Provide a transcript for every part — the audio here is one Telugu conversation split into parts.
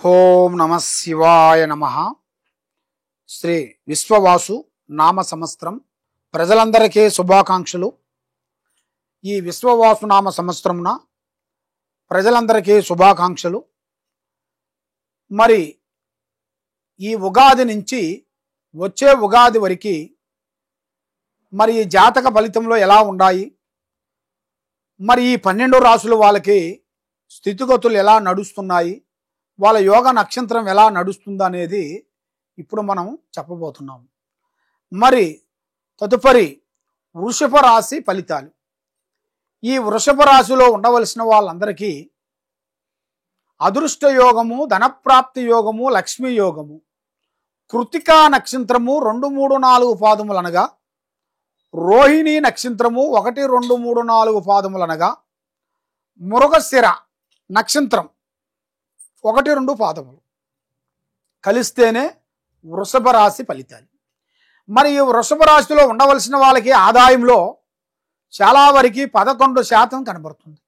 ఓం నమ శివాయ నమ. శ్రీ విశ్వవాసు నామ సంవత్సరం ప్రజలందరికీ శుభాకాంక్షలు. ఈ విశ్వవాసు నామ సంవత్సరమున ప్రజలందరికీ శుభాకాంక్షలు. మరి ఈ ఉగాది నుంచి వచ్చే ఉగాది వరకు మరి ఈ జాతక ఫలితంలో ఎలా ఉన్నాయి, మరి ఈ 12 రాసుల వాళ్ళకి స్థితిగతులు ఎలా నడుస్తున్నాయి, వాళ్ళ యోగ నక్షత్రం ఎలా నడుస్తుందో అనేది ఇప్పుడు మనం చెప్పబోతున్నాం. మరి తదుపరి వృషభ రాశి ఫలితాలు. ఈ వృషభ రాశిలో ఉండవలసిన వాళ్ళందరికీ అదృష్ట యోగము, ధనప్రాప్తి యోగము, లక్ష్మీ యోగము. కృతికా నక్షత్రము 2, 3, 4 పాదములు అనగా, రోహిణి నక్షత్రము 1, 2, 3, 4 పాదములు అనగా, మృగశిర నక్షత్రం 1, 2 పాదములు కలిస్తేనే వృషభ రాశి ఫలితాలు. మరి ఈ వృషభ రాశిలో ఉండవలసిన వాళ్ళకి ఆదాయంలో చాలా వరకు 11% కనబడుతుంది.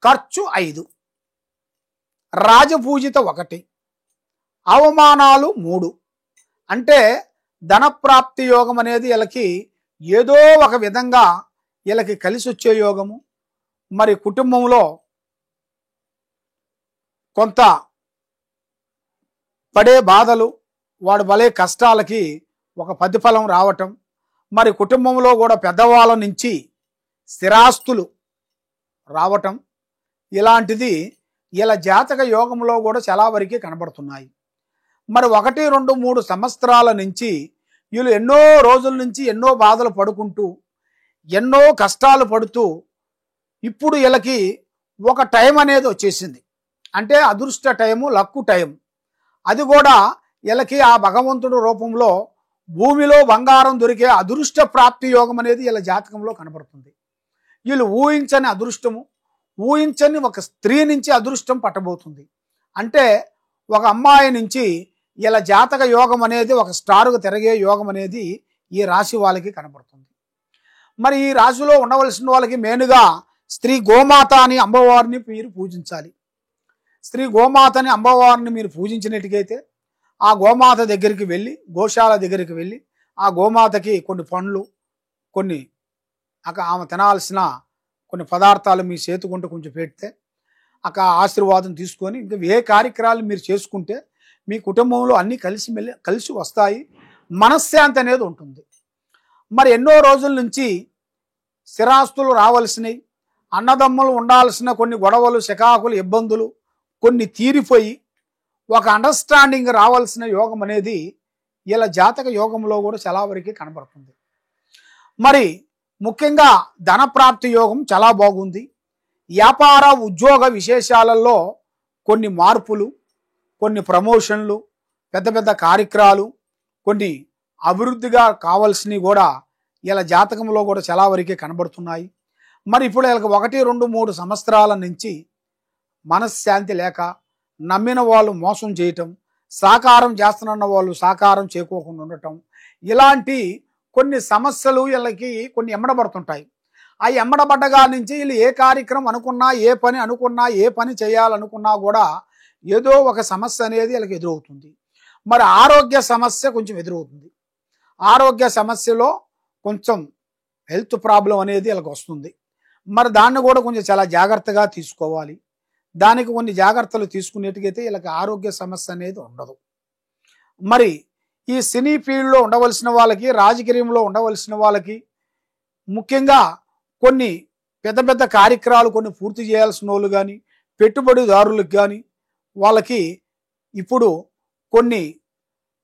ఖర్చు 5, రాజపూజిత 1, అవమానాలు 3. అంటే ధనప్రాప్తి యోగం అనేది వీళ్ళకి ఏదో ఒక విధంగా వీళ్ళకి కలిసి వచ్చే యోగము. మరి కుటుంబంలో కొంత పడే బాధలు, వాడు భలే కష్టాలకి ఒక ప్రతిఫలం రావటం, మరి కుటుంబంలో కూడా పెద్దవాళ్ళ నుంచి స్థిరాస్తులు రావటం, ఇలాంటిది ఇలా జాతక యోగంలో కూడా చాలా వరకు కనబడుతున్నాయి. మరి 1, 2, 3 సంవత్సరాల నుంచి వీళ్ళు ఎన్నో రోజుల నుంచి ఎన్నో బాధలు పడుకుంటూ ఎన్నో కష్టాలు పడుతూ ఇప్పుడు వీళ్ళకి ఒక టైం అనేది వచ్చేసింది. అంటే అదృష్ట టైము, లక్కు టైం. అది కూడా వీళ్ళకి ఆ భగవంతుడు రూపంలో భూమిలో బంగారం దొరికే అదృష్ట ప్రాప్తి యోగం అనేది వీళ్ళ జాతకంలో కనబడుతుంది. వీళ్ళు ఊహించని అదృష్టము, ఊహించని ఒక స్త్రీ నుంచి అదృష్టం పట్టబోతుంది. అంటే ఒక అమ్మాయి నుంచి వీళ్ళ జాతక యోగం అనేది ఒక స్టారుగా తిరిగే యోగం అనేది ఈ రాశి వాళ్ళకి కనబడుతుంది. మరి ఈ రాశిలో ఉండవలసిన వాళ్ళకి మెయిన్గా స్త్రీ గోమాత అని అమ్మవారిని మీరు పూజించాలి. స్త్రీ గోమాతని అమ్మవారిని మీరు పూజించినట్టుకైతే ఆ గోమాత దగ్గరికి వెళ్ళి, గోశాల దగ్గరికి వెళ్ళి ఆ గోమాతకి కొన్ని పండ్లు, కొన్ని ఆమె తినాల్సిన కొన్ని పదార్థాలు మీ చేతుకుంటూ కొంచెం పెడితే ఆశీర్వాదం తీసుకొని ఇంకా ఏ కార్యక్రమాలు మీరు చేసుకుంటే మీ కుటుంబంలో అన్నీ కలిసి వస్తాయి. మనశ్శాంతి అనేది ఉంటుంది. మరి ఎన్నో రోజుల నుంచి స్థిరాస్తులు రావాల్సినవి, అన్నదమ్ములు ఉండాల్సిన కొన్ని గొడవలు, శకాకులు, ఇబ్బందులు కొన్ని తీరిపోయి ఒక అండర్స్టాండింగ్ రావాల్సిన యోగం అనేది ఇలా జాతక యోగంలో కూడా చాలా వరకు కనబడుతుంది. మరి ముఖ్యంగా ధనప్రాప్తి యోగం చాలా బాగుంది. వ్యాపార ఉద్యోగ విశేషాలలో కొన్ని మార్పులు, కొన్ని ప్రమోషన్లు, పెద్ద పెద్ద కార్యక్రమాలు, కొన్ని అభివృద్ధిగా కావాల్సినవి కూడా ఇలా జాతకంలో కూడా చాలా వరకే కనబడుతున్నాయి. మరి ఇప్పుడు వీళ్ళకి 1, 2, 3 సంవత్సరాల నుంచి మనశ్శాంతి లేక, నమ్మిన వాళ్ళు మోసం చేయటం, సాకారం చేస్తున్న వాళ్ళు సాకారం చేకోకుండా ఉండటం, ఇలాంటి కొన్ని సమస్యలు వీళ్ళకి కొన్ని ఎమ్మడబడుతుంటాయి. ఆ ఎమ్మడబడ్డగా నుంచి వీళ్ళు ఏ కార్యక్రమం అనుకున్నా, ఏ పని అనుకున్నా, ఏ పని చేయాలనుకున్నా కూడా ఏదో ఒక సమస్య అనేది వీళ్ళకి ఎదురవుతుంది. మరి ఆరోగ్య సమస్య కొంచెం ఎదురవుతుంది. ఆరోగ్య సమస్యలో కొంచెం హెల్త్ ప్రాబ్లం అనేది వీళ్ళకి వస్తుంది. మరి దాన్ని కూడా కొంచెం చాలా జాగ్రత్తగా తీసుకోవాలి. దానికి కొన్ని జాగ్రత్తలు తీసుకునేట్టుకైతే వీళ్ళకి ఆరోగ్య సమస్య అనేది ఉండదు. మరి ఈ సినీ ఫీల్డ్లో ఉండవలసిన వాళ్ళకి, రాజకీయంలో ఉండవలసిన వాళ్ళకి, ముఖ్యంగా కొన్ని పెద్ద పెద్ద కార్యక్రమాలు కొన్ని పూర్తి చేయాల్సిన వాళ్ళు కానీ, పెట్టుబడిదారులకు కానీ వాళ్ళకి ఇప్పుడు కొన్ని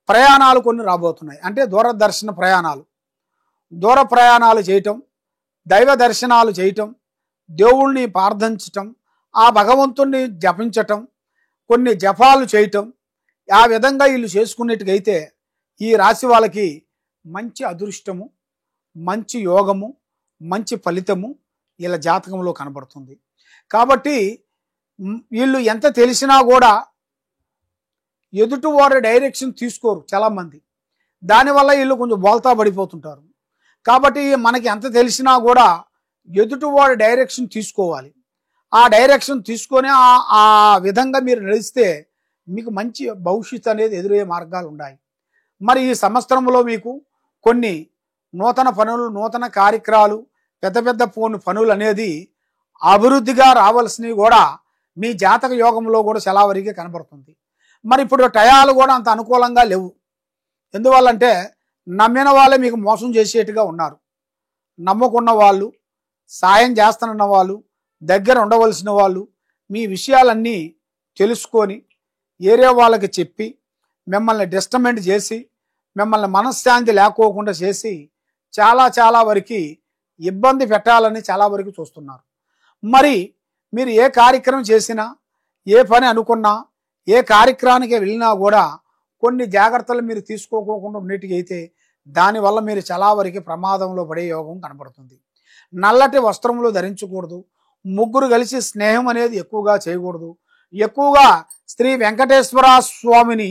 ప్రయాణాలు కొన్ని రాబోతున్నాయి. అంటే దూరదర్శన ప్రయాణాలు, దూర ప్రయాణాలు చేయటం, దైవ దర్శనాలు చేయటం, దేవుణ్ణి ప్రార్థించటం, ఆ భగవంతుణ్ణి జపించటం, కొన్ని జపాలు చేయటం, ఆ విధంగా వీళ్ళు చేసుకునేట్టుకైతే ఈ రాశి వాళ్ళకి మంచి అదృష్టము, మంచి యోగము, మంచి ఫలితము వీళ్ళ జాతకంలో కనబడుతుంది. కాబట్టి వీళ్ళు ఎంత తెలిసినా కూడా ఎదుటి వారి డైరెక్షన్ తీసుకోరు చాలామంది. దానివల్ల వీళ్ళు కొంచెం బోల్తా పడిపోతుంటారు. కాబట్టి మనకి ఎంత తెలిసినా కూడా ఎదుటి వారి డైరెక్షన్ తీసుకోవాలి. ఆ డైరెక్షన్ తీసుకొని ఆ విధంగా మీరు నడిస్తే మీకు మంచి భవిష్యత్తు అనేది ఎదురయ్యే మార్గాలు ఉన్నాయి. మరి ఈ సంవత్సరంలో మీకు కొన్ని నూతన పనులు, నూతన కార్యక్రమాలు, పెద్ద పెద్ద పనులు అనేది అభివృద్ధిగా రావాల్సినవి కూడా మీ జాతక యోగంలో కూడా చాలా వరకు కనబడుతుంది. మరి ఇప్పుడు టయాలు కూడా అంత అనుకూలంగా లేవు. ఎందువల్లంటే నమ్మిన వాళ్ళే మీకు మోసం చేసేట్టుగా ఉన్నారు. నమ్మకున్న వాళ్ళు, సాయం చేస్తానన్న వాళ్ళు, దగ్గర ఉండవలసిన వాళ్ళు మీ విషయాలన్నీ తెలుసుకొని ఏరే వాళ్ళకి చెప్పి మిమ్మల్ని డిస్టర్బెంట్ చేసి మిమ్మల్ని మనశ్శాంతి లేకోకుండా చేసి చాలా వరకు ఇబ్బంది పెట్టాలని చాలా వరకు చూస్తున్నారు. మరి మీరు ఏ కార్యక్రమం చేసినా, ఏ పని అనుకున్నా, ఏ కార్యక్రమానికి వెళ్ళినా కూడా కొన్ని జాగ్రత్తలు మీరు తీసుకోకుండా ఉన్నట్టుగైతే దానివల్ల మీరు చాలా వరకు ప్రమాదంలో పడే యోగం కనపడుతుంది. నల్లటి వస్త్రములు ధరించకూడదు. ముగ్గురు కలిసి స్నేహం అనేది ఎక్కువగా చేయకూడదు. ఎక్కువగా శ్రీ వెంకటేశ్వర స్వామిని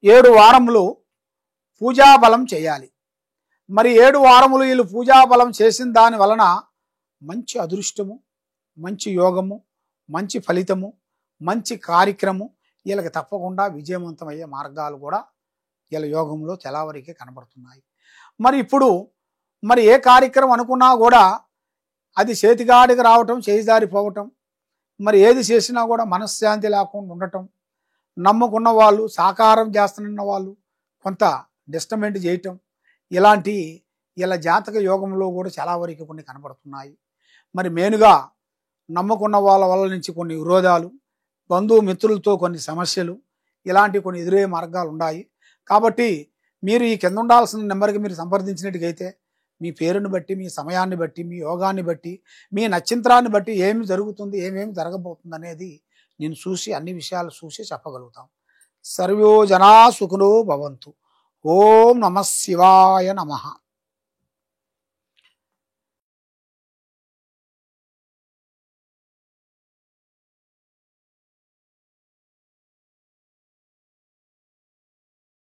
7 వారములు పూజాబలం చేయాలి. మరి 7 వారములు వీళ్ళు పూజాబలం చేసిన దాని వలన మంచి అదృష్టము, మంచి యోగము, మంచి ఫలితము, మంచి కార్యక్రమం వీళ్ళకి తప్పకుండా విజయవంతమయ్యే మార్గాలు కూడా వీళ్ళ యోగంలో తెలావరికి కనబడుతున్నాయి. మరి ఇప్పుడు మరి ఏ కార్యక్రమం అనుకున్నా కూడా అది చేతిగాడికి రావటం, చేయిదారిపోవటం, మరి ఏది చేసినా కూడా మనశ్శాంతి లేకుండా ఉండటం, నమ్ముకున్న వాళ్ళు, సాకారం చేస్తున్న వాళ్ళు కొంత డిస్టర్బెంట్ చేయటం, ఇలాంటి ఇలా జాతక యోగంలో కూడా చాలా వరకు కొన్ని కనబడుతున్నాయి. మరి మెయిన్గా నమ్ముకున్న వాళ్ళ వల్ల నుంచి కొన్ని విరోధాలు, బంధుమిత్రులతో కొన్ని సమస్యలు, ఇలాంటి కొన్ని ఎదురయ్యే మార్గాలు ఉన్నాయి. కాబట్టి మీరు ఈ కింద ఉండాల్సిన నెంబర్కి మీరు సంప్రదించినట్టుగైతే మీ పేరుని బట్టి, మీ సమయాన్ని బట్టి, మీ యోగాన్ని బట్టి, మీ నక్షత్రాన్ని బట్టి ఏమి జరుగుతుంది, ఏమేమి జరగబోతుంది అనేది నేను చూసి అన్ని విషయాలు చూసి చెప్పగలుగుతాం. సర్వో జనా సుఖినో భవంతు. ఓం నమః శివాయ నమః.